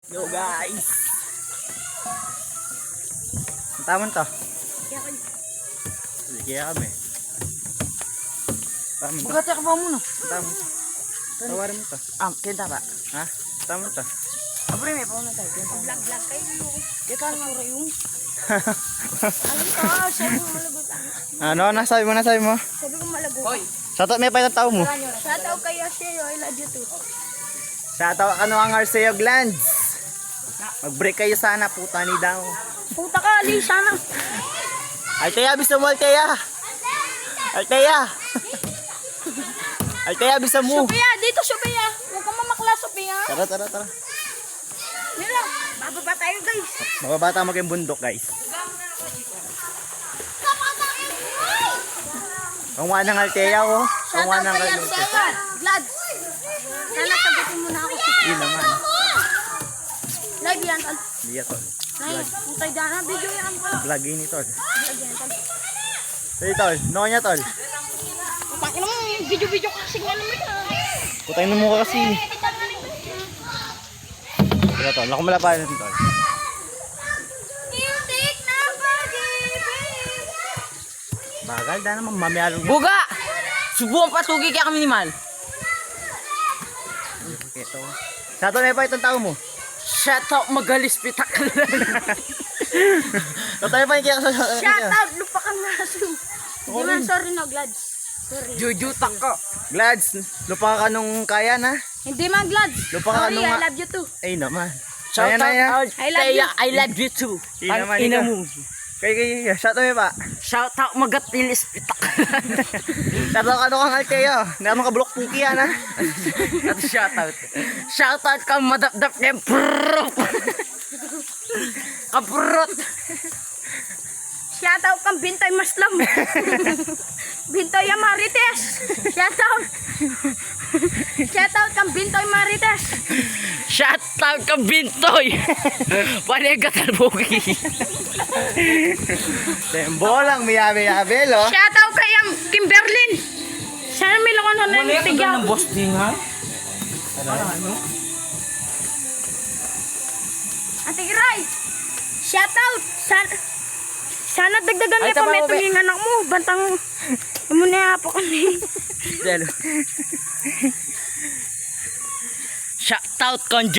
Yo guys. Tamon to. Sige kami. Tamon to. Bugati ka ba muna? Tamon. Tawarin mo to. Kinta ba? Ha? Tamon to. Abre may pauna tayo. Vlog kayo. Kita nga rin yung. Ano ka? Sabi ko malagot. Ano? Nasabi mo? Sabi ko malagot. Hoy. Shoutout may pa yung tao mo. Shoutout kay Asher. I love you too. Shoutout ano ang Arceo Glands. Mag-break kayo sana, puta ni daw. Puta ka, Ali. Sana. Altea, bisa mo Altea. Altea. Altea, bisa mo. Sophia, dito Sophia. Huwag ka mamakla, Sophia. Tara. Yun lang. Bababa tayo, guys. Mababata mo kayong bundok, guys. Ang wanang Altea, oh. Ang Shoutout wanang kay Altea. Arceo. Glad. Sana sagutin mo na ako. Yun naman. Live yan, tol. Hindi yan, tol. Nice. Putay dana. Video yan, tol. Vlog yun, tol. Vlog yan, tol. Sige, tol. Noko niya, tol. Pakin naman yung video kasi nga naman yan. Putayin mo mukha kasi. Sige, tol. Naku malapayan natin, tol. Music na pag-ibig. Bagal, dahil naman mamiyalong yan. Buga! Subukan patugi kaya kami ni Mal. Okay, to. Shoutout may pa itong tao mo. Shut up, magalis pitak. Shoutout may pa yung kaya sa... Shoutout. Lupa kang naso. Di man, sorry no, Glads. Sorry. Jujutak ko. Glads, lupa ka nung kaya na. Hindi man, Glads. Lupa ka Sorry, nung- I love you too. Ay naman. Shout Ayan na yan. out, I love you. I love you too. Hindi naman, Ang ina ikaw. mo. Kaya, shoutout may pa. Shout out, magatilis pitak. Shoutout ano kang Altea. Hindi naman kabulok puki yan, ha. At shout out. Shout out ka madapdap kay Brrrr. Kabrot. Shoutout kang Bintoy Maslam. Bintoy Amarites. Shoutout. Shoutout kang Bintoy Marites. Shout out ka Bintoy. Panegatal bugi. Tembo lang, miyabe-yabe, lo. Shoutout kay Kimberlin. Sana may lakon na ng tigyaw. boss din ha? Ate Ray. Shoutout. Sana dagdagan Ay, niya pa tama may ko, be. tuming anak mo. Bantang muna po kami. Shout out kon